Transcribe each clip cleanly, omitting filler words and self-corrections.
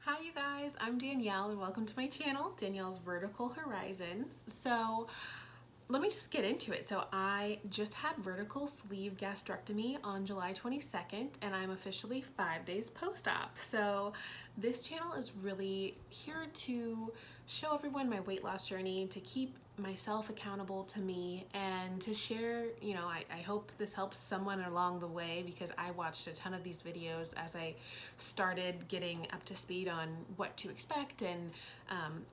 Hi you guys, I'm Danielle and welcome to my channel, Danielle's Vertical Horizons. So let me just get into it. So I just had vertical sleeve gastrectomy on July 22nd and I'm officially 5 days post-op. So this channel is really here to show everyone my weight loss journey, to keep myself accountable to me, and to share, I hope this helps someone along the way, because I watched a ton of these videos as I started getting up to speed on what to expect, and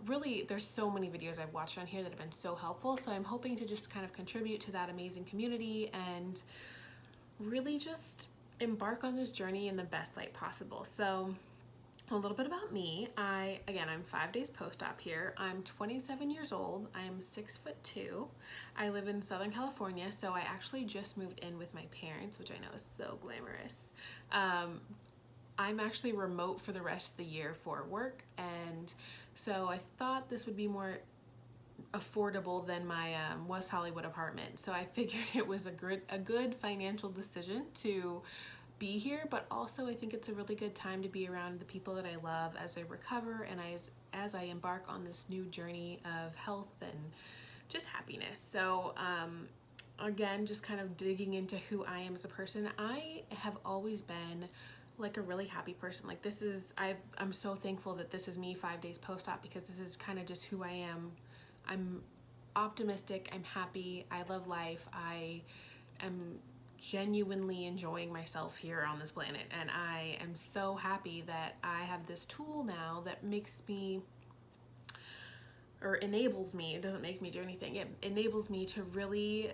really there's so many videos I've watched on here that have been so helpful. So I'm hoping to just kind of contribute to that amazing community and really just embark on this journey in the best light possible. So a little bit about me. I'm 5 days post-op here. I'm 27 years old. I'm 6'2". I live in Southern California, so I actually just moved in with my parents, which I know is so glamorous. I'm actually remote for the rest of the year for work, and so I thought this would be more affordable than my West Hollywood apartment. So I figured it was a good financial decision to be here, but also I think it's a really good time to be around the people that I love as I recover and as I embark on this new journey of health and just happiness. So again, just kind of digging into who I am as a person. I have always been like a really happy person. Like I'm so thankful that this is me 5 days post-op, because this is kind of just who I am. I'm optimistic, I'm happy, I love life, I am genuinely enjoying myself here on this planet, and I am so happy that I have this tool now that makes me, or enables me, it doesn't make me do anything, it enables me to really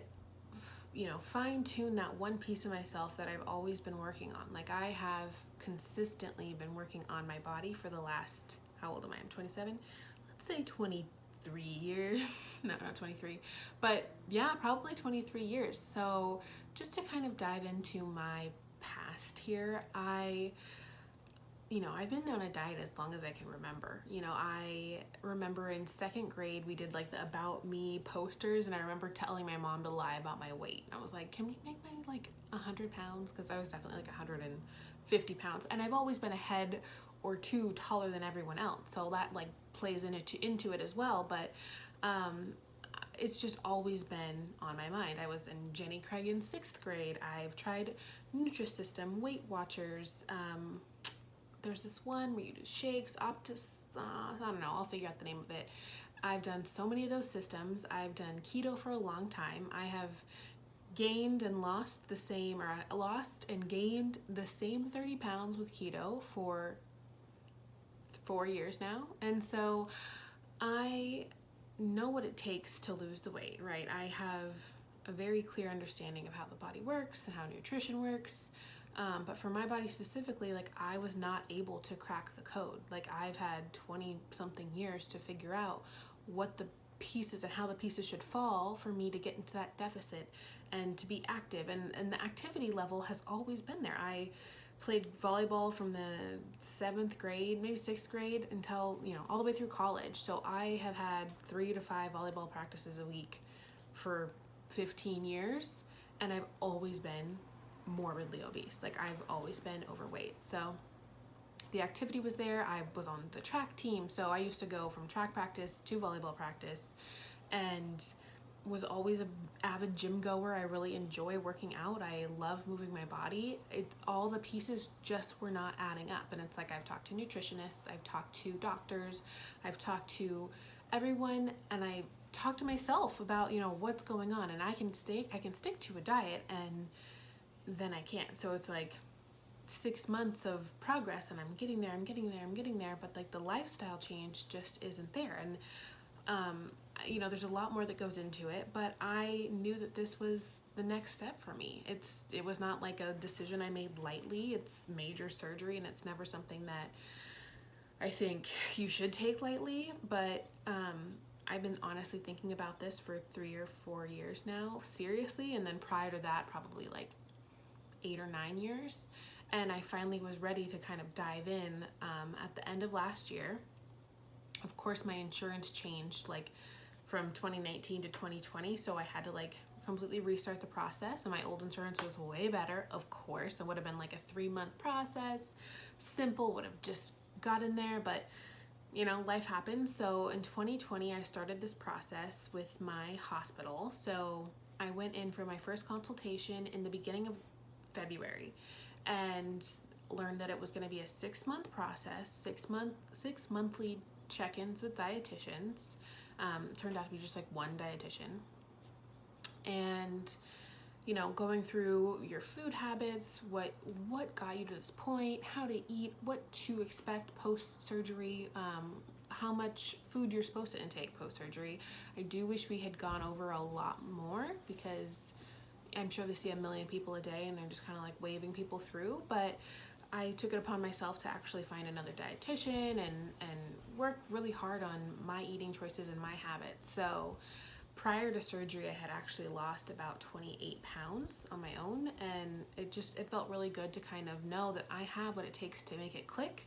fine-tune that one piece of myself that I've always been working on. Like, I have consistently been working on my body for the last, how old am I? I'm 27. Let's say 23 years. No, not 23, but yeah, probably 23 years. So just to kind of dive into my past here, I've been on a diet as long as I can remember. I remember in second grade, we did like the About Me posters, and I remember telling my mom to lie about my weight. I was like, can we make my like 100 pounds? Because I was definitely like 150 pounds. And I've always been a head or two taller than everyone else. So that like plays into it as well. But it's just always been on my mind. I was in Jenny Craig in sixth grade. I've tried Nutrisystem, Weight Watchers, there's this one where you do shakes, Optus, I don't know, I'll figure out the name of it. I've done so many of those systems. I've done keto for a long time. I have gained and lost the same, or lost and gained the same 30 pounds with keto for 4 years now. And so I know what it takes to lose the weight, right? I have a very clear understanding of how the body works and how nutrition works. But for my body specifically, like, I was not able to crack the code. Like, I've had 20 something years to figure out what the pieces and how the pieces should fall for me to get into that deficit and to be active. And the activity level has always been there. I played volleyball from the 7th grade, maybe 6th grade, until, all the way through college. So I have had 3 to 5 volleyball practices a week for 15 years, and I've always been morbidly obese. Like, I've always been overweight. So the activity was there. I was on the track team, so I used to go from track practice to volleyball practice, and was always an avid gym goer. I really enjoy working out. I love moving my body. All the pieces just were not adding up. And it's like, I've talked to nutritionists, I've talked to doctors, I've talked to everyone, and I talked to myself about, what's going on. And I can stick to a diet, and then I can't. So it's like 6 months of progress, and I'm getting there, but like the lifestyle change just isn't there. And there's a lot more that goes into it, but I knew that this was the next step for me. It was not like a decision I made lightly. It's major surgery, and it's never something that I think you should take lightly, but I've been honestly thinking about this for 3 or 4 years now, seriously, and then prior to that, probably like 8 or 9 years. And I finally was ready to kind of dive in at the end of last year. Of course, my insurance changed like from 2019 to 2020, so I had to like completely restart the process, and my old insurance was way better. Of course, it would have been like a 3-month process, simple, would have just got in there, but you know, life happens. So in 2020, I started this process with my hospital. So I went in for my first consultation in the beginning of February and learned that it was going to be a 6-month process, 6 monthly check-ins with dietitians. Turned out to be just like one dietitian. And you know, going through your food habits, what got you to this point, how to eat, what to expect post-surgery, how much food you're supposed to intake post-surgery. I do wish we had gone over a lot more, because I'm sure they see a million people a day and they're just kind of like waving people through, but I took it upon myself to actually find another dietitian and work really hard on my eating choices and my habits. So prior to surgery, I had actually lost about 28 pounds on my own, and it felt really good to kind of know that I have what it takes to make it click,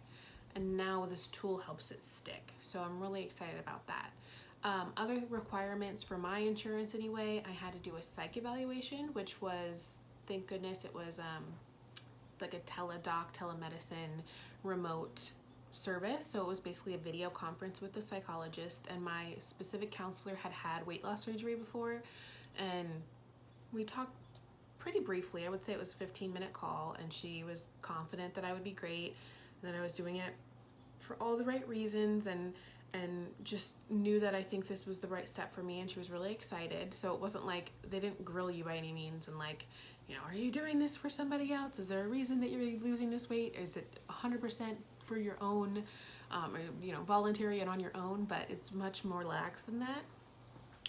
and now this tool helps it stick. So I'm really excited about that. Other requirements for my insurance anyway, I had to do a psych evaluation, which was, thank goodness, it was like a telemedicine remote service. So it was basically a video conference with the psychologist, and my specific counselor had weight loss surgery before, and we talked pretty briefly. I would say it was a 15-minute call, and she was confident that I would be great, and that I was doing it for all the right reasons, and just knew that I think this was the right step for me, and she was really excited. So it wasn't like they didn't grill you by any means and like, you know, are you doing this for somebody else? Is there a reason that you're losing this weight? Is it 100% for your own, or, you know, voluntary and on your own? But it's much more lax than that.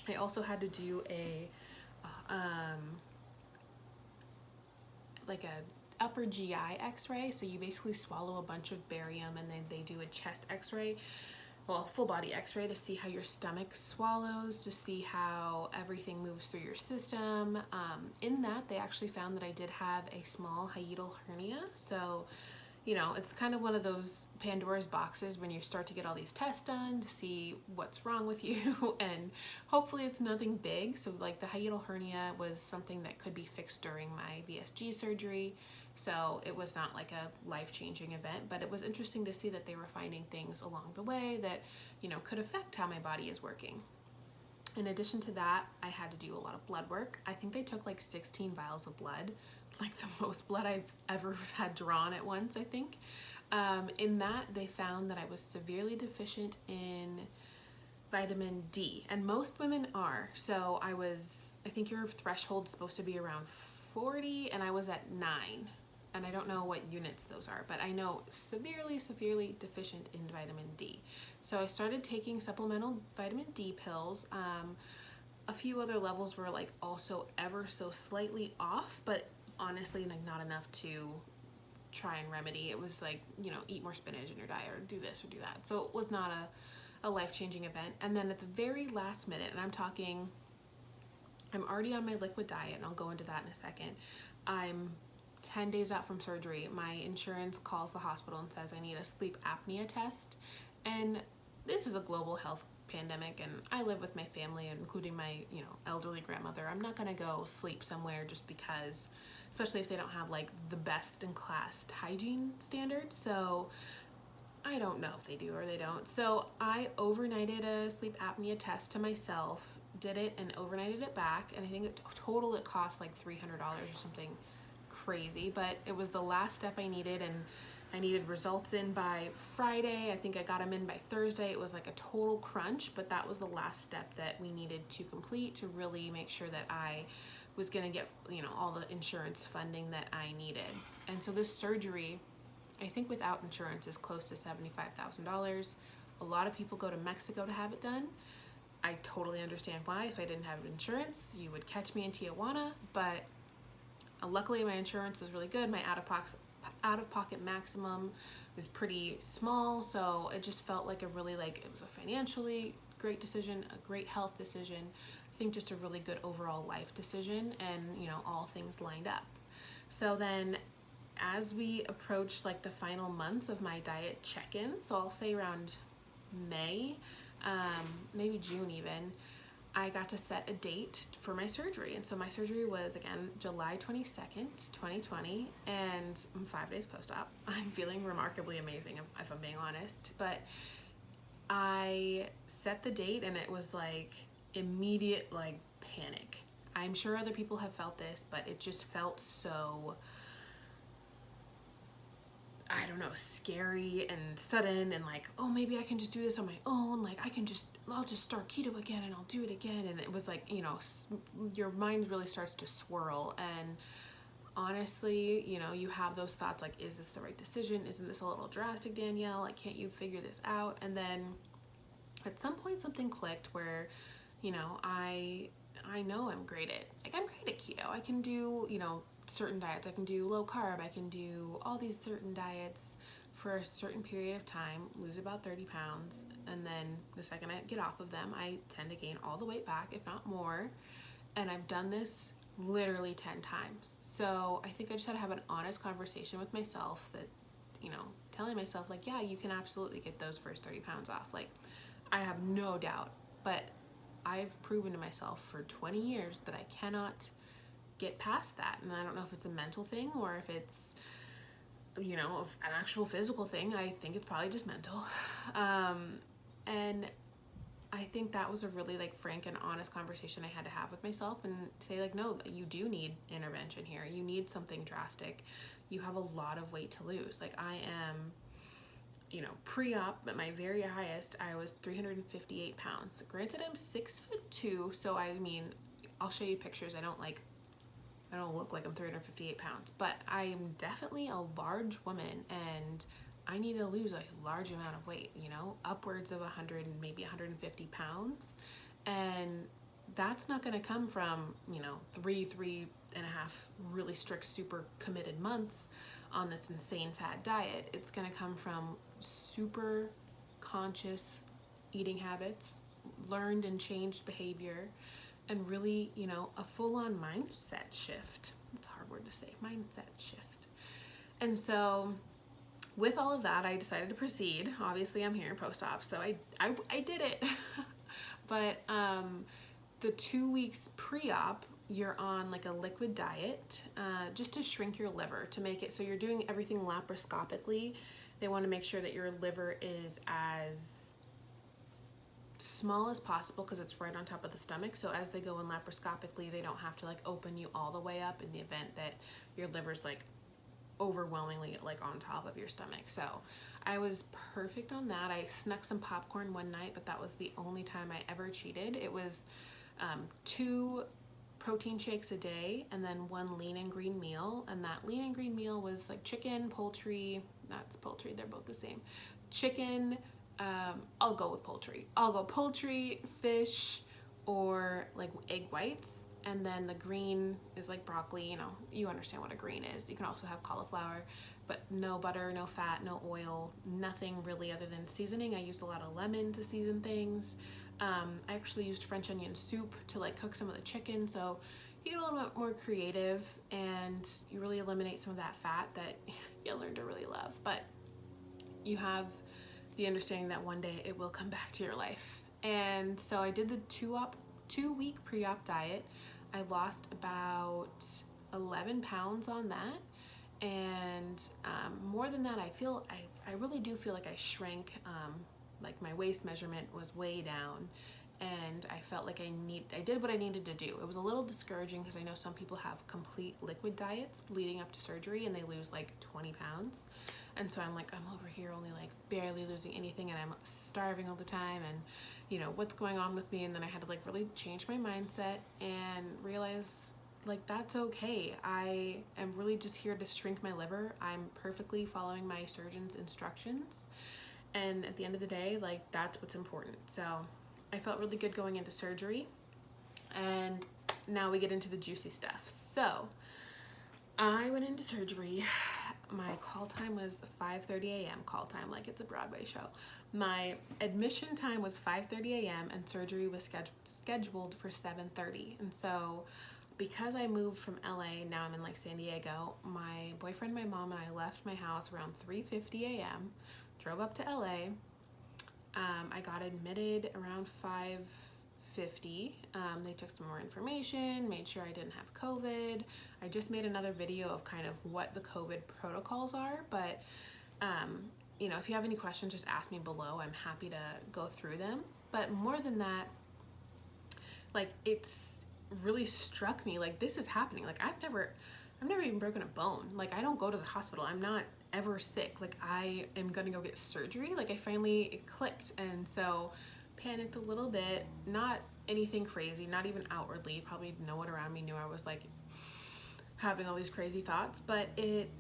I also had to do a like a upper GI x-ray. So you basically swallow a bunch of barium, and then they do a chest x-ray, well, full body x-ray, to see how your stomach swallows, to see how everything moves through your system. In that, they actually found that I did have a small hiatal hernia. So, you know, it's kind of one of those Pandora's boxes when you start to get all these tests done to see what's wrong with you, and hopefully it's nothing big. So like the hiatal hernia was something that could be fixed during my VSG surgery. So it was not like a life-changing event, but it was interesting to see that they were finding things along the way that, you know, could affect how my body is working. In addition to that, I had to do a lot of blood work. I think they took like 16 vials of blood, like the most blood I've ever had drawn at once, I think. In that, they found that I was severely deficient in vitamin D, and most women are. So I think your threshold is supposed to be around 40, and I was at 9. And I don't know what units those are, but I know severely deficient in vitamin D. So I started taking supplemental vitamin D pills. A few other levels were like also ever so slightly off, but honestly like not enough to try and remedy. It was like, you know, eat more spinach in your diet, or do this or do that. So it was not a life-changing event. And then at the very last minute, and I'm already on my liquid diet, and I'll go into that in a second. I'm 10 days out from surgery. My insurance calls the hospital and says I need a sleep apnea test. And this is a global health pandemic, and I live with my family, including my, you know, elderly grandmother. I'm not gonna go sleep somewhere just because, especially if they don't have like the best in class hygiene standards. So I don't know if they do or they don't. So I overnighted a sleep apnea test to myself, did it and overnighted it back, and I think it cost like $300 or something crazy, but it was the last step I needed, and I needed results in by Friday. I think I got them in by Thursday. It was like a total crunch, but that was the last step that we needed to complete to really make sure that I was gonna get, you know, all the insurance funding that I needed. And so this surgery, I think without insurance, is close to $75,000. A lot of people go to Mexico to have it done. I totally understand why. If I didn't have insurance, you would catch me in Tijuana, but luckily my insurance was really good. My out-of-pocket maximum was pretty small, so it just felt like it was a financially great decision, a great health decision. I think just a really good overall life decision, and, you know, all things lined up. So then as we approached like the final months of my diet check-in, so I'll say around May, maybe June even, I got to set a date for my surgery. And so my surgery was, again, July 22nd, 2020, and I'm 5 days post-op. I'm feeling remarkably amazing, if I'm being honest. But I set the date, and it was like immediate like panic. I'm sure other people have felt this, but it just felt so, I don't know, scary and sudden, and like, oh, maybe I can just do this on my own. Like, I'll just start keto again, and I'll do it again. And it was like, you know, your mind really starts to swirl. And honestly, you know, you have those thoughts like, is this the right decision? Isn't this a little drastic, Danielle? Like, can't you figure this out? And then at some point something clicked where, you know, I know I'm great at keto. I can do, you know, certain diets. I can do low carb. I can do all these certain diets for a certain period of time, lose about 30 pounds. And then the second I get off of them, I tend to gain all the weight back, if not more. And I've done this literally 10 times. So I think I just had to have an honest conversation with myself that, you know, telling myself like, yeah, you can absolutely get those first 30 pounds off. Like, I have no doubt, but I've proven to myself for 20 years that I cannot get past that. And I don't know if it's a mental thing or if it's, you know, an actual physical thing. I think it's probably just mental. And I think that was a really like frank and honest conversation I had to have with myself and say like, no, you do need intervention here. You need something drastic. You have a lot of weight to lose. Like, I am, you know, pre-op at my very highest, I was 358 pounds. Granted, I'm 6'2", so I mean, I'll show you pictures. I don't look like I'm 358 pounds, but I am definitely a large woman, and I need to lose a large amount of weight, you know, upwards of 100 and maybe 150 pounds. And that's not going to come from, you know, three and a half really strict, super committed months on this insane fat diet. It's going to come from super conscious eating habits, learned and changed behavior, and really, you know, a full-on mindset shift. It's a hard word to say, mindset shift. And so with all of that, I decided to proceed. Obviously, I'm here post-op, so I did it. But the 2 weeks pre-op, you're on like a liquid diet just to shrink your liver, to make it so you're doing everything laparoscopically. They want to make sure that your liver is as small as possible because it's right on top of the stomach. So as they go in laparoscopically, they don't have to like open you all the way up in the event that your liver's like overwhelmingly like on top of your stomach. So I was perfect on that. I snuck some popcorn one night, but that was the only time I ever cheated. It was 2 protein shakes a day and then 1 lean and green meal. And that lean and green meal was like chicken, poultry, that's poultry, they're both the same. Chicken, I'll go with poultry. I'll go poultry, fish, or like egg whites. And then the green is like broccoli, you know, you understand what a green is. You can also have cauliflower, but no butter, no fat, no oil, nothing really other than seasoning. I used a lot of lemon to season things. I actually used French onion soup to like cook some of the chicken. So you get a little bit more creative and you really eliminate some of that fat that you'll learn to really love. But you have the understanding that one day it will come back to your life. And so I did the 2-week pre-op diet. I lost about 11 pounds on that. And more than that, I really do feel like I shrank. Like my waist measurement was way down, and I felt like I did what I needed to do. It was a little discouraging because I know some people have complete liquid diets leading up to surgery and they lose like 20 pounds. And so I'm like, I'm over here only like barely losing anything and I'm starving all the time, and you know, what's going on with me? And then I had to like really change my mindset and realize like that's okay. I am really just here to shrink my liver. I'm perfectly following my surgeon's instructions. And at the end of the day, like that's what's important. So I felt really good going into surgery. And now we get into the juicy stuff. So I went into surgery. My call time was 5:30 a.m. call time, like it's a Broadway show. My admission time was 5:30 a.m. and surgery was scheduled for 7:30. And so because I moved from LA, now I'm in like San Diego, my boyfriend, my mom, and I left my house around 3:50 a.m., drove up to LA. I got admitted around 50. They took some more information, made sure I didn't have COVID. I just made another video of kind of what the COVID protocols are, but you know, if you have any questions, just ask me below. I'm happy to go through them. But more than that, like, it's really struck me, like, this is happening. Like, I've never even broken a bone. Like, I don't go to the hospital. I'm not ever sick. Like, I am gonna go get surgery. Like, it clicked. And so panicked a little bit, not anything crazy, not even outwardly. Probably no one around me knew I was like having all these crazy thoughts, but it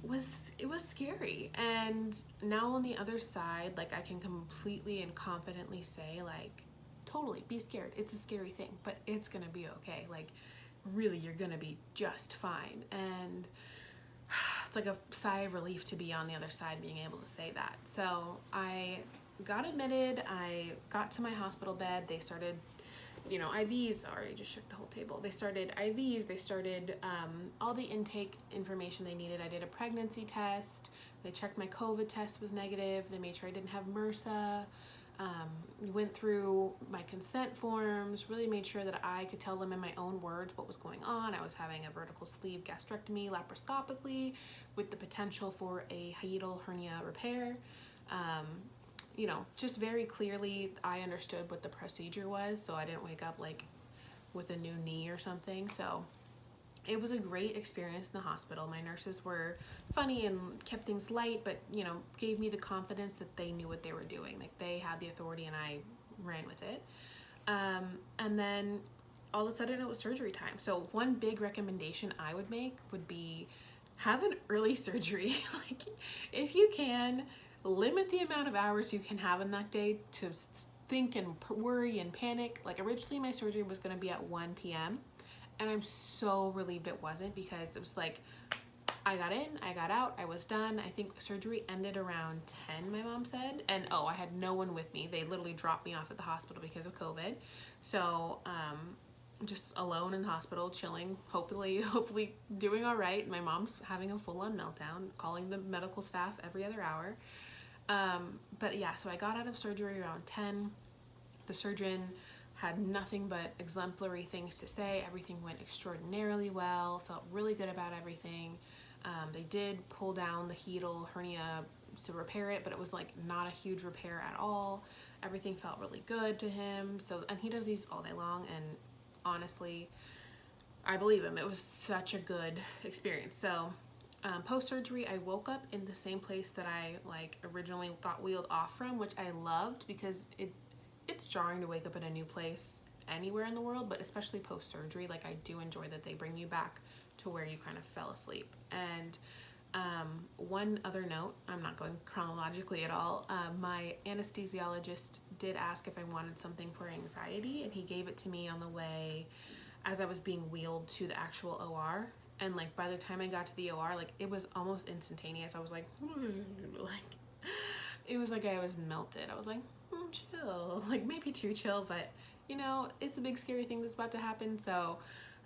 was scary. And now on the other side, like, I can completely and confidently say, like, totally be scared. It's a scary thing, but it's gonna be okay. Like, really, you're gonna be just fine. And it's like a sigh of relief to be on the other side, being able to say that. So I got admitted. I got to my hospital bed. They started, you know, IVs. Sorry, I just shook the whole table. They started IVs. They started all the intake information they needed. I did a pregnancy test. They checked my COVID test was negative. They made sure I didn't have MRSA. We went through my consent forms, really made sure that I could tell them in my own words what was going on. I was having a vertical sleeve gastrectomy laparoscopically with the potential for a hiatal hernia repair. You know, just very clearly I understood what the procedure was, so I didn't wake up like with a new knee or something. So it was a great experience in the hospital. My nurses were funny and kept things light, but, you know, gave me the confidence that they knew what they were doing. Like, they had the authority and I ran with it. And then all of a sudden it was surgery time. So one big recommendation I would make would be have an early surgery. Like, if you can, limit the amount of hours you can have in that day to think and worry and panic. Like, originally my surgery was going to be at 1 p.m. and I'm so relieved it wasn't, because it was like, I got in, I got out, I was done. I think surgery ended around 10, my mom said. And I had no one with me. They literally dropped me off at the hospital because of COVID. So just alone in the hospital, chilling, hopefully doing all right. My mom's having a full-on meltdown, calling the medical staff every other hour. But yeah, so I got out of surgery around 10. The surgeon had nothing but exemplary things to say. Everything went extraordinarily well, felt really good about everything. They did pull down the hiatal hernia to repair it, but it was like not a huge repair at all. Everything felt really good to him. So, and he does these all day long, and honestly, I believe him. It was such a good experience. So post-surgery, I woke up in the same place that I like originally got wheeled off from, which I loved, because it's jarring to wake up in a new place anywhere in the world, but especially post-surgery. Like, I do enjoy that they bring you back to where you kind of fell asleep. And one other note, I'm not going chronologically at all. My anesthesiologist did ask if I wanted something for anxiety, and he gave it to me on the way as I was being wheeled to the actual OR. And like, by the time I got to the OR, like, it was almost instantaneous. I was like, it was like I was melted. I was like, chill, like, maybe too chill, but you know, it's a big scary thing that's about to happen. So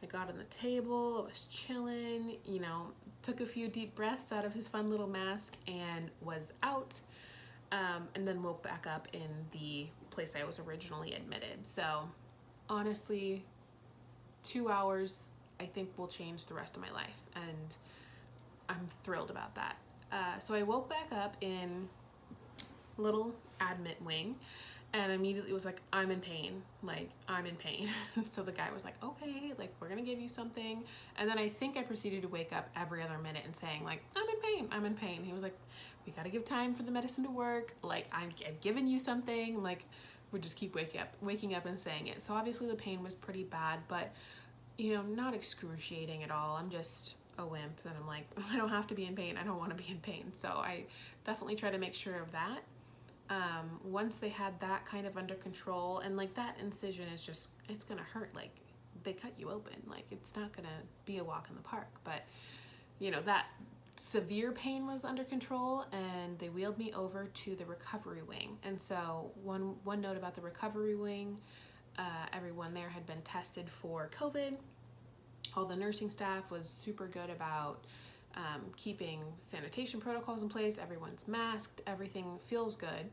I got on the table, I was chilling, you know, took a few deep breaths out of his fun little mask and was out, and then woke back up in the place I was originally admitted. So honestly, 2 hours I think will change the rest of my life, and I'm thrilled about that. So I woke back up in little admit wing, and immediately was like, I'm in pain. Like, I'm in pain. So the guy was like, okay, like, we're gonna give you something. And then I think I proceeded to wake up every other minute and saying, like, I'm in pain, I'm in pain. He was like, we gotta give time for the medicine to work. Like, I've given you something. Like, we just keep waking up and saying it. So obviously the pain was pretty bad, but, you know, not excruciating at all. I'm just a wimp, and I'm like, I don't have to be in pain. I don't want to be in pain. So I definitely try to make sure of that. Once they had that kind of under control, and like, that incision is just, it's gonna hurt. Like, they cut you open. Like, it's not gonna be a walk in the park, but you know, that severe pain was under control, and they wheeled me over to the recovery wing. And so one note about the recovery wing, everyone there had been tested for COVID. All the nursing staff was super good about keeping sanitation protocols in place. Everyone's masked. Everything feels good.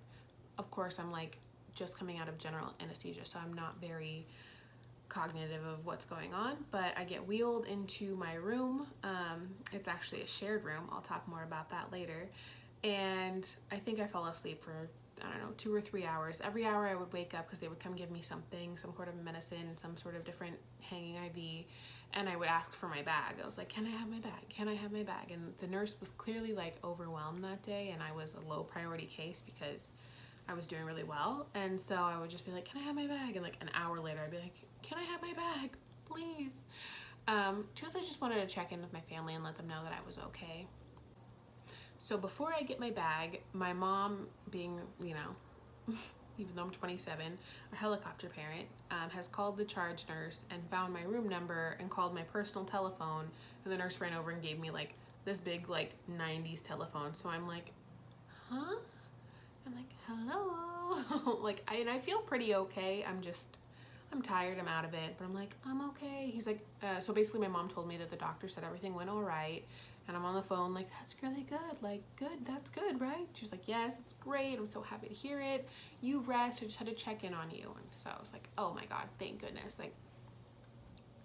Of course, I'm like just coming out of general anesthesia, so I'm not very cognitive of what's going on, but I get wheeled into my room. It's actually a shared room. I'll talk more about that later. And I think I fell asleep for, I don't know, 2 or 3 hours. Every hour I would wake up because they would come give me something, some sort of medicine, some sort of different hanging IV, and I would ask for my bag. I was like, can I have my bag? Can I have my bag? And the nurse was clearly like overwhelmed that day, and I was a low priority case because I was doing really well. And so I would just be like, can I have my bag? And like an hour later, I'd be like, can I have my bag, please? Just I just wanted to check in with my family and let them know that I was okay. So before I get my bag, my mom, being, you know, even though I'm 27, a helicopter parent, has called the charge nurse and found my room number and called my personal telephone. And the nurse ran over and gave me like this big like 90s telephone. So I'm like, huh? I'm like, hello. Like, I feel pretty okay. I'm tired, I'm out of it, but I'm like, I'm okay. He's like, so basically my mom told me that the doctor said everything went all right. And I'm on the phone like, that's really good. Like, good, that's good, right? She's like, yes, it's great. I'm so happy to hear it. You rest. I just had to check in on you. And so I was like, oh my God, thank goodness. Like,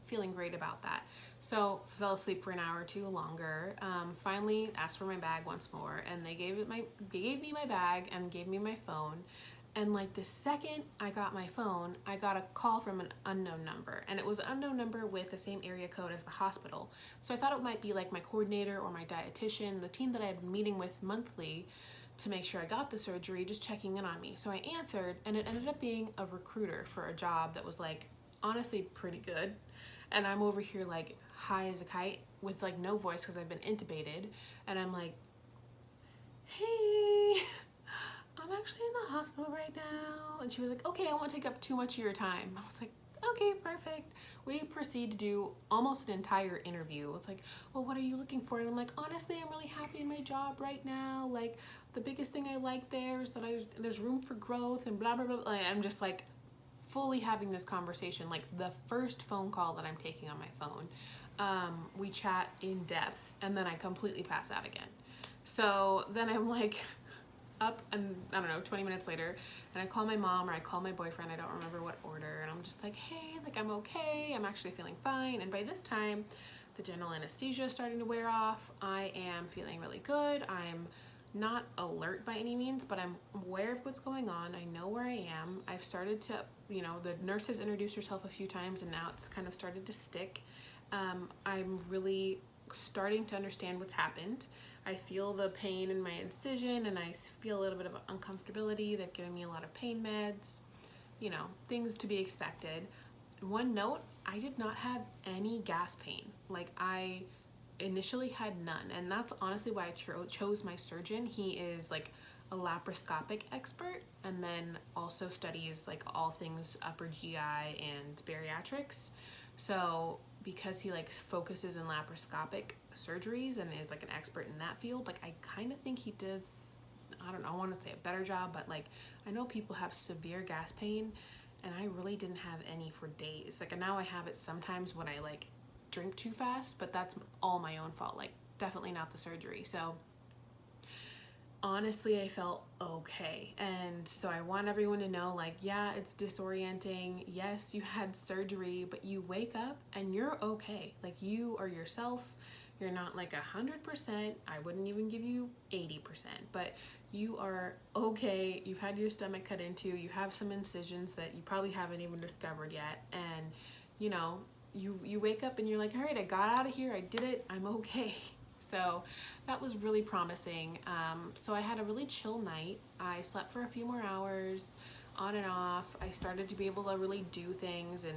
feeling great about that. So fell asleep for an hour or two longer. Finally asked for my bag once more, and they gave me my bag and gave me my phone. And like the second I got my phone, I got a call from an unknown number, and it was an unknown number with the same area code as the hospital. So I thought it might be like my coordinator or my dietitian, the team that I had been meeting with monthly to make sure I got the surgery, just checking in on me. So I answered, and it ended up being a recruiter for a job that was like honestly pretty good. And I'm over here like high as a kite with like no voice because I've been intubated, and I'm like, hey, I'm actually in the hospital right now. And she was like, okay, I won't take up too much of your time. I was like, okay, perfect. We proceed to do almost an entire interview. It's like, well, what are you looking for? And I'm like, honestly, I'm really happy in my job right now. Like, the biggest thing I like there is that there's room for growth and blah, blah, blah. And I'm just like fully having this conversation. Like the first phone call that I'm taking on my phone, we chat in depth, and then I completely pass out again. So then I'm like up, and I don't know, 20 minutes later, and I call my mom or I call my boyfriend, I don't remember what order, and I'm just like, hey, like I'm okay, I'm actually feeling fine. And by this time the general anesthesia is starting to wear off. I am feeling really good. I'm not alert by any means, but I'm aware of what's going on. I know where I am. I've started to, you know, the nurse has introduced herself a few times, and now it's kind of started to stick. I'm really starting to understand what's happened. I feel the pain in my incision, and I feel a little bit of uncomfortability. They've given me a lot of pain meds, you know, things to be expected. One note, I did not have any gas pain. Like, I initially had none, and that's honestly why I chose my surgeon. He is like a laparoscopic expert, and then also studies like all things upper GI and bariatrics. So because he like focuses in laparoscopic surgeries and is like an expert in that field, like I kind of think he does, I don't know, I want to say a better job, but like I know people have severe gas pain, and I really didn't have any for days. Like, and now I have it sometimes when I like drink too fast, but that's all my own fault, like definitely not the surgery. So honestly, I felt okay. And so I want everyone to know, like, yeah, it's disorienting. Yes, you had surgery, but you wake up and you're okay. Like, you are yourself. You're not like 100%. I wouldn't even give you 80%, but you are okay. You've had your stomach cut into. You have some incisions that you probably haven't even discovered yet. And, you know, you wake up and you're like, all right, I got out of here. I did it. I'm okay. So that was really promising. So I had a really chill night. I slept for a few more hours on and off. I started to be able to really do things and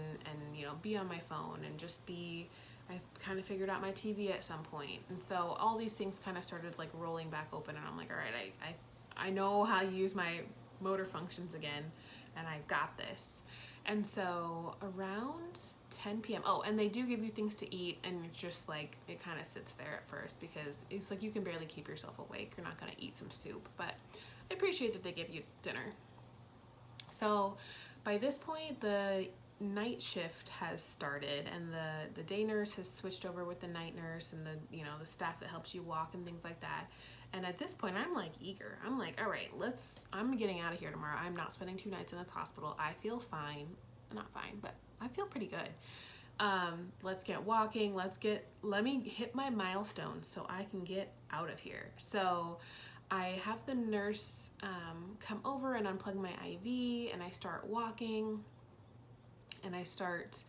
you know, be on my phone and just be, I kind of figured out my TV at some point. And so all these things kind of started like rolling back open, and I'm like, all right, I know how to use my motor functions again, and I got this. And so around 10 p.m. Oh, and they do give you things to eat, and it's just like, it kind of sits there at first because it's like you can barely keep yourself awake. You're not going to eat some soup, but I appreciate that they give you dinner. So by this point, the night shift has started, and the day nurse has switched over with the night nurse and the, you know, the staff that helps you walk and things like that. And at this point, I'm like eager. I'm like, all right, I'm getting out of here tomorrow. I'm not spending 2 nights in this hospital. I feel fine. Not fine, but I feel pretty good. Let's get walking. Let me hit my milestone so I can get out of here. So I have the nurse come over and unplug my IV, and I start walking, and I start,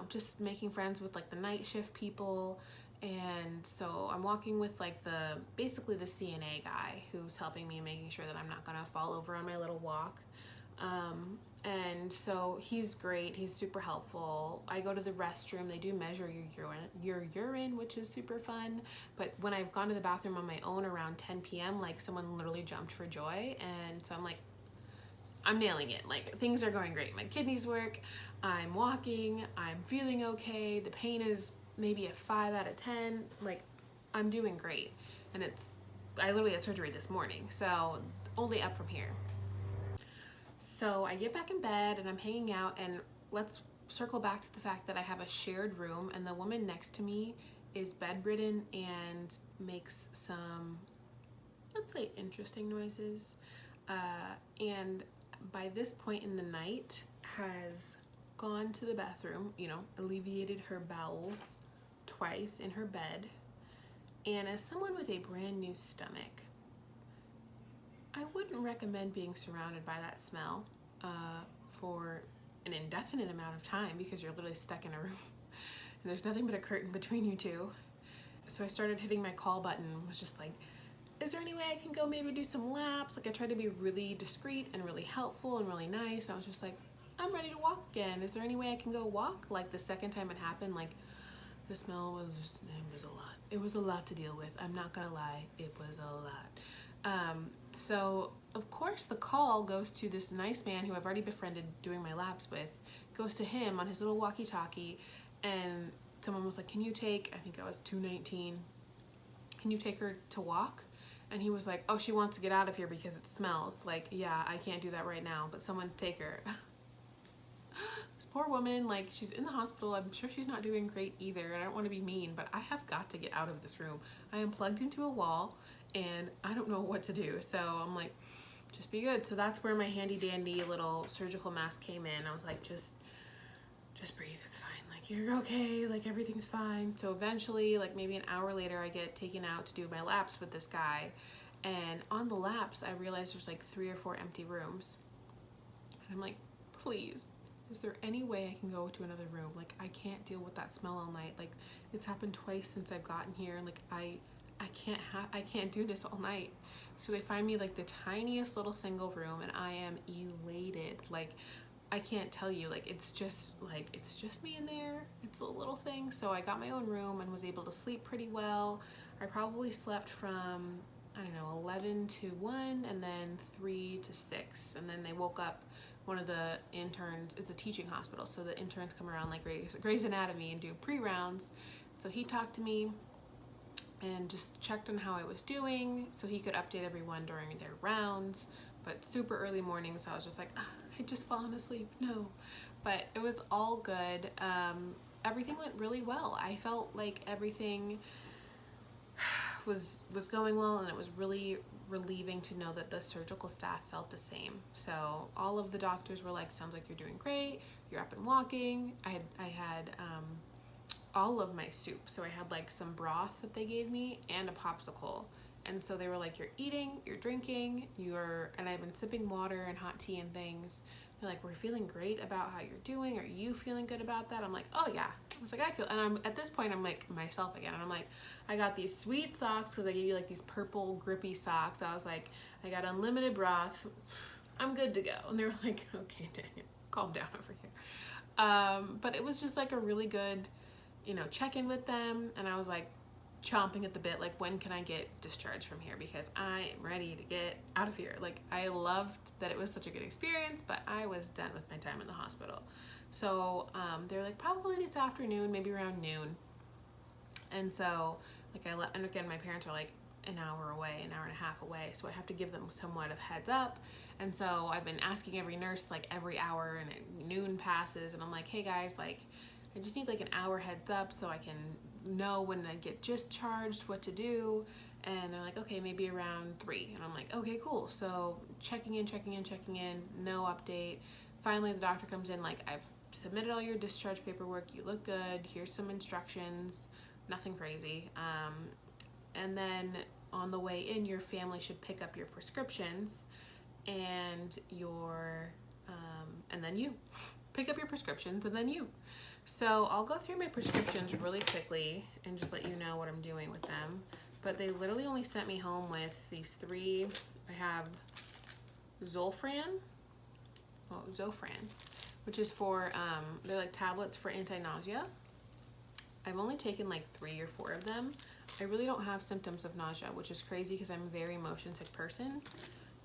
just making friends with like the night shift people. And so I'm walking with like basically the CNA guy who's helping me, making sure that I'm not gonna fall over on my little walk. And so he's great. He's super helpful. I go to the restroom. They do measure your urine, which is super fun. But when I've gone to the bathroom on my own around 10 p.m., like someone literally jumped for joy. And so I'm like, I'm nailing it. Like things are going great. My kidneys work. I'm walking. I'm feeling okay. The pain is maybe a 5 out of 10. Like I'm doing great. And I literally had surgery this morning. So only up from here. So I get back in bed and I'm hanging out, and let's circle back to the fact that I have a shared room, and the woman next to me is bedridden and makes some, let's say, interesting noises. And by this point in the night has gone to the bathroom, alleviated her bowels twice in her bed. And as someone with a brand new stomach, I wouldn't recommend being surrounded by that smell for an indefinite amount of time, because you're literally stuck in a room and there's nothing but a curtain between you two. So I started hitting my call button, was just like, is there any way I can go maybe do some laps? Like I tried to be really discreet and really helpful and really nice. And I was just like, I'm ready to walk again. Is there any way I can go walk? Like the second time it happened, like the smell it was a lot. It was a lot to deal with. I'm not gonna lie, it was a lot. So of course the call goes to this nice man who I've already befriended doing my laps with, goes to him on his little walkie-talkie, and someone was like, can you take, I think I was 219, can you take her to walk? And he was like, oh, she wants to get out of here because it smells. Like, yeah, I can't do that right now, but someone take her. This poor woman, like she's in the hospital. I'm sure she's not doing great either. I don't want to be mean, but I have got to get out of this room. I am plugged into a wall and I don't know what to do. So I'm like, just be good. So that's where my handy dandy little surgical mask came in. I was like, just breathe, it's fine. Like you're okay, like everything's fine. So eventually, like maybe an hour later, I get taken out to do my laps with this guy. And on the laps, I realized there's like 3 or 4 empty rooms. And I'm like, please, is there any way I can go to another room? Like I can't deal with that smell all night. Like it's happened twice since I've gotten here. And like I can't do this all night. So they find me like the tiniest little single room, and I am elated. Like I can't tell you, like it's just me in there. It's a little thing. So I got my own room and was able to sleep pretty well. I probably slept from, I don't know, 11 to 1 and then 3 to 6. And then they woke up one of the interns. It's a teaching hospital, so the interns come around like Grey's Anatomy and do pre-rounds. So he talked to me and just checked on how I was doing so he could update everyone during their rounds. But super early mornings, I was just like, I'd just fallen asleep. No, but it was all good. Everything went really well. I felt like everything was going well, and it was really relieving to know that the surgical staff felt the same. So all of the doctors were like, sounds like you're doing great. You're up and walking. I had all of my soup. So I had like some broth that they gave me and a popsicle. And so they were like, you're eating, you're drinking, and I've been sipping water and hot tea and things. They're like, we're feeling great about how you're doing. Are you feeling good about that? I'm like, oh yeah. I was like, and at this point, I'm like myself again. And I'm like, I got these sweet socks because I gave you like these purple grippy socks. I was like, I got unlimited broth. I'm good to go. And they were like, okay, Daniel, calm down over here. But it was just like a really good, check-in with them. And I was like, chomping at the bit, like when can I get discharged from here, because I am ready to get out of here. Like I loved that it was such a good experience, but I was done with my time in the hospital. So they're like, probably this afternoon, maybe around noon. And so like and again, my parents are like an hour away, an hour and a half away, so I have to give them somewhat of heads up. And so I've been asking every nurse like every hour, and noon passes, and I'm like, hey guys, like I just need like an hour heads up so I can know when I get discharged, what to do. And they're like, okay, maybe around 3. And I'm like, okay, cool. So checking in, no update. Finally, the doctor comes in, like, I've submitted all your discharge paperwork. You look good. Here's some instructions. Nothing crazy. And then on the way in, your family should pick up your prescriptions and and then you pick up your prescriptions and then you. So I'll go through my prescriptions really quickly and just let you know what I'm doing with them. But they literally only sent me home with these 3. I have Zofran, which is for, they're like tablets for anti-nausea. I've only taken like 3 or 4 of them. I really don't have symptoms of nausea, which is crazy because I'm a very motion sick person.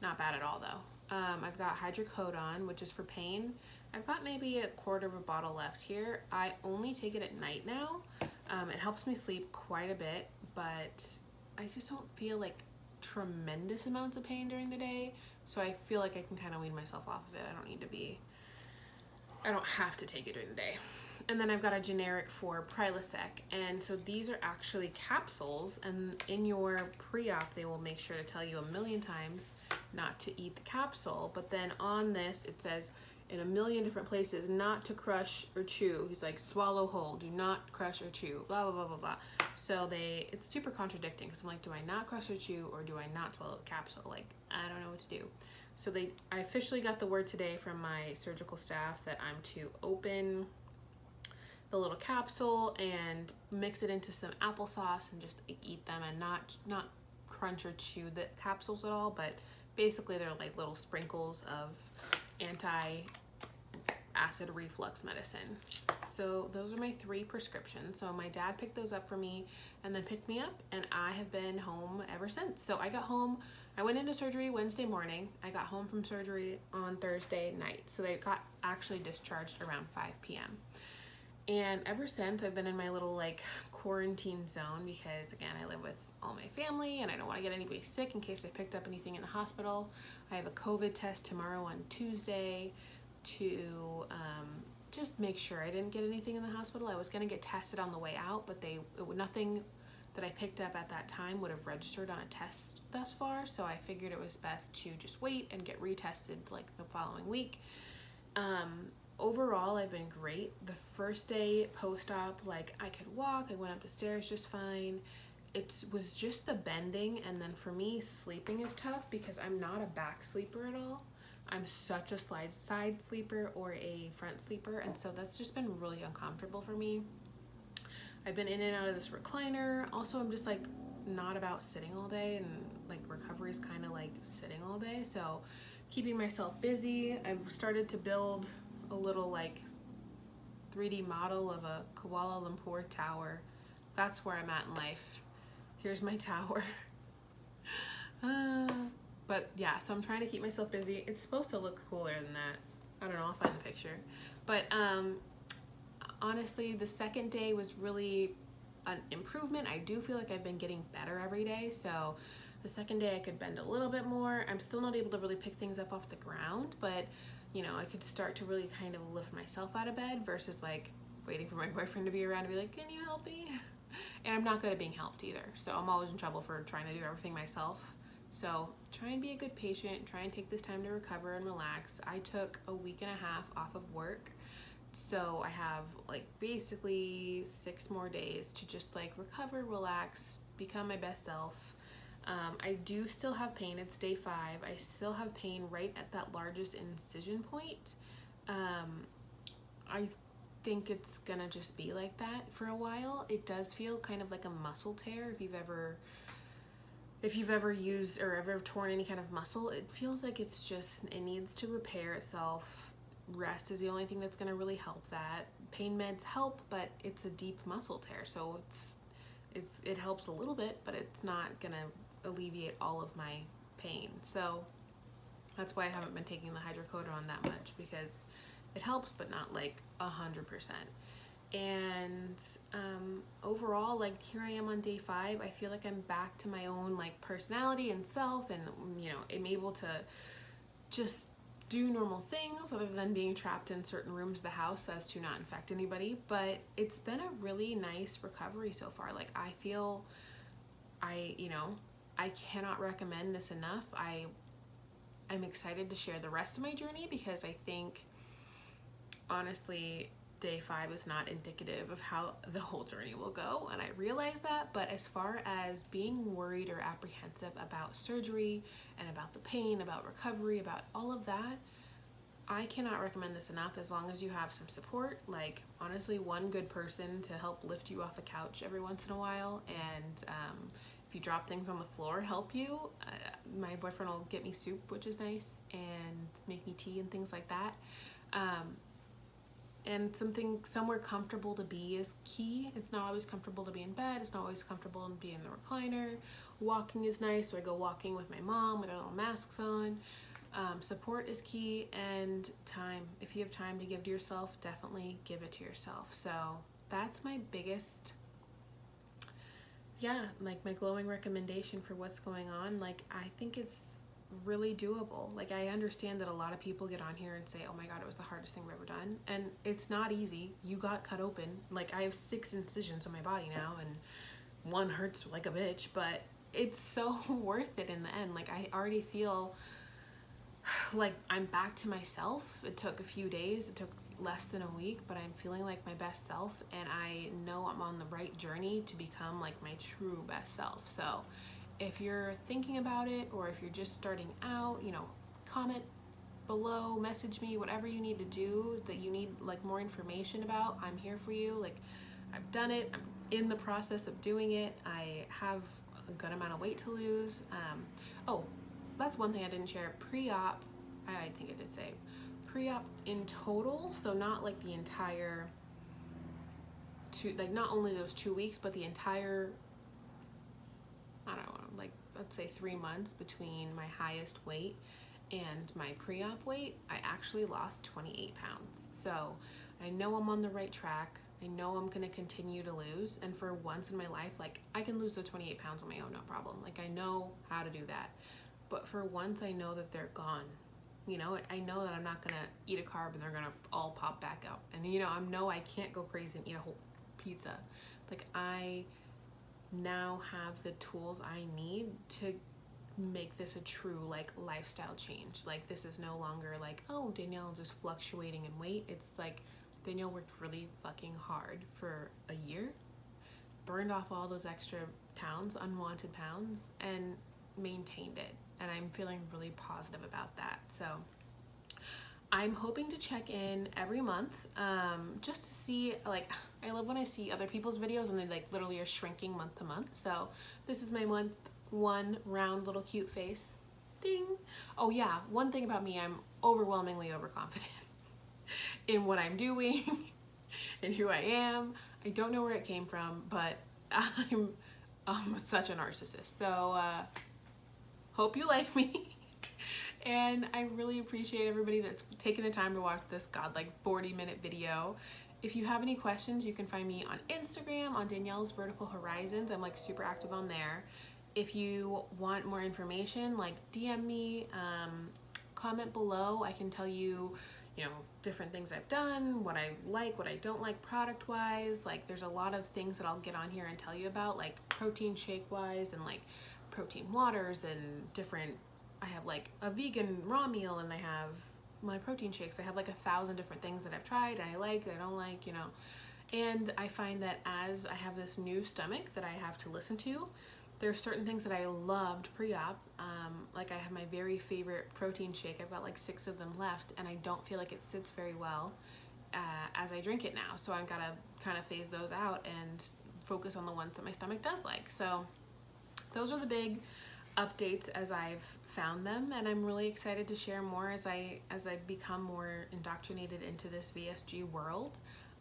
Not bad at all though. I've got hydrocodone, which is for pain. I've got maybe a quarter of a bottle left here. I only take it at night now. It helps me sleep quite a bit, but I just don't feel like tremendous amounts of pain during the day. So I feel like I can kind of wean myself off of it. I don't have to take it during the day. And then I've got a generic for Prilosec. And so these are actually capsules, and in your pre-op, they will make sure to tell you 1,000,000 times not to eat the capsule. But then on this, it says in 1,000,000 different places, not to crush or chew. He's like, swallow whole, do not crush or chew, blah, blah, blah, blah, blah. So it's super contradicting. So I'm like, do I not crush or chew, or do I not swallow the capsule? Like, I don't know what to do. So I officially got the word today from my surgical staff that I'm to open the little capsule and mix it into some applesauce and just eat them, and not crunch or chew the capsules at all, but basically they're like little sprinkles of anti-acid reflux medicine. So those are my 3 prescriptions. So my dad picked those up for me and then picked me up, and I have been home ever since. So I went into surgery Wednesday morning. I got home from surgery on Thursday night. So they got actually discharged around 5 p.m. And ever since, I've been in my little like quarantine zone because, again, I live with all my family and I don't want to get anybody sick in case I picked up anything in the hospital. I have a COVID test tomorrow on Tuesday to just make sure I didn't get anything in the hospital. I was going to get tested on the way out, but nothing that I picked up at that time would have registered on a test thus far. So I figured it was best to just wait and get retested like the following week. Overall, I've been great. The first day post-op, like I could walk, I went up the stairs just fine. It was just the bending, and then for me, sleeping is tough because I'm not a back sleeper at all. I'm such a side sleeper or a front sleeper, and so that's just been really uncomfortable for me. I've been in and out of this recliner. Also, I'm just like not about sitting all day, and like recovery is kind of like sitting all day, so keeping myself busy. I've started to build a little like 3D model of a Kuala Lumpur tower. That's where I'm at in life. Here's my tower. But yeah, so I'm trying to keep myself busy. It's supposed to look cooler than that. I don't know, I'll find the picture. But honestly, the second day was really an improvement. I do feel like I've been getting better every day. So the second day I could bend a little bit more. I'm still not able to really pick things up off the ground, but you know, I could start to really kind of lift myself out of bed versus like waiting for my boyfriend to be around to be like, can you help me? And I'm not good at being helped either. So I'm always in trouble for trying to do everything myself. So try and be a good patient, try and take this time to recover and relax. I took a week and a half off of work. So I have like basically 6 more days to just like recover, relax, become my best self. I do still have pain. It's day 5. I still have pain right at that largest incision point. I think it's gonna just be like that for a while. It does feel kind of like a muscle tear. If you've ever used or ever torn any kind of muscle, it feels like it needs to repair itself. Rest is the only thing that's gonna really help that. Pain meds help, but it's a deep muscle tear, so it helps a little bit, but it's not gonna alleviate all of my pain. So that's why I haven't been taking the hydrocodone that much, because it helps, but not like 100%. And overall, like here I am on day 5. I feel like I'm back to my own like personality and self, and you know, I'm able to just do normal things other than being trapped in certain rooms of the house as to not infect anybody. But it's been a really nice recovery so far. Like I I cannot recommend this enough. I'm excited to share the rest of my journey because I think, honestly, day 5 is not indicative of how the whole journey will go, and I realize that. But as far as being worried or apprehensive about surgery and about the pain, about recovery, about all of that, I cannot recommend this enough. As long as you have some support, like honestly, one good person to help lift you off a couch every once in a while, and if you drop things on the floor, help you. My boyfriend will get me soup, which is nice, and make me tea and things like that. And somewhere comfortable to be is key. It's not always comfortable to be in bed. It's not always comfortable to be in the recliner. Walking is nice, so I go walking with my mom with our little masks on. Support is key, and time. If you have time to give to yourself, definitely give it to yourself. So that's my biggest, like my glowing recommendation for what's going on. Like, I think it's really doable. Like, I understand that a lot of people get on here and say, oh my god, it was the hardest thing I've ever done, and it's not easy. You got cut open. Like, I have 6 incisions on my body now, and one hurts like a bitch, but it's so worth it in the end. Like, I already feel like I'm back to myself. It took a few days, it took less than a week, but I'm feeling like my best self, and I know I'm on the right journey to become like my true best self. So if you're thinking about it, or if you're just starting out, comment below, message me, whatever you need to do that you need like more information about. I'm here for you. Like, I've done it, I'm in the process of doing it. I have a good amount of weight to lose. Oh, that's one thing I didn't share. Pre-op, I think I did say pre-op in total, so not like the entire not only those 2 weeks, but the entire, I don't know, like let's say 3 months between my highest weight and my pre-op weight, I actually lost 28 pounds. So I know I'm on the right track. I know I'm gonna continue to lose, and for once in my life, like, I can lose the 28 pounds on my own, no problem. Like, I know how to do that. But for once, I know that they're gone. I know that I'm not gonna eat a carb and they're gonna all pop back up. And I know I can't go crazy and eat a whole pizza. Like, I now have the tools I need to make this a true like lifestyle change. Like, this is no longer like, oh, Danielle just fluctuating in weight. It's like Danielle worked really fucking hard for a year, burned off all those extra pounds, unwanted pounds, and maintained it. And I'm feeling really positive about that. So I'm hoping to check in every month, just to see, like, I love when I see other people's videos and they like literally are shrinking month to month. So this is my month 1 round little cute face. Ding. Oh yeah, one thing about me, I'm overwhelmingly overconfident in what I'm doing and who I am. I don't know where it came from, but I'm such a narcissist. So hope you like me. And I really appreciate everybody that's taken the time to watch this 40-minute video. If you have any questions, you can find me on Instagram on Danielle's Vertical Horizons. I'm like super active on there. If you want more information, like DM me, comment below. I can tell you, different things I've done, what I like, what I don't like product wise. Like, there's a lot of things that I'll get on here and tell you about, like protein shake wise, and like protein waters, and different, I have like a vegan raw meal, and I have my protein shakes. I have like 1,000 different things that I've tried and I like, I don't like, and I find that as I have this new stomach that I have to listen to, there's certain things that I loved pre-op. Like, I have my very favorite protein shake. I've got like 6 of them left, and I don't feel like it sits very well as I drink it now. So I've got to kind of phase those out and focus on the ones that my stomach does like. So those are the big updates as I've found them, and I'm really excited to share more as I become more indoctrinated into this VSG world.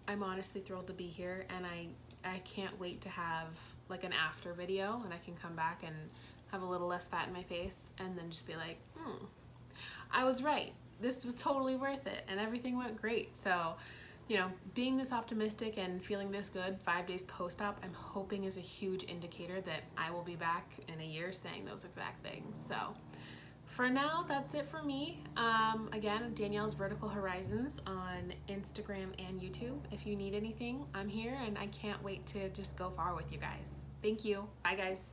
I'm honestly thrilled to be here, and I can't wait to have like an after video, and I can come back and have a little less fat in my face, and then just be like, I was right. This was totally worth it, and everything went great. So, being this optimistic and feeling this good 5 days post-op, I'm hoping is a huge indicator that I will be back in a year saying those exact things. So for now, that's it for me. Again, Danielle's Vertical Horizons on Instagram and YouTube. If you need anything, I'm here, and I can't wait to just go far with you guys. Thank you. Bye, guys.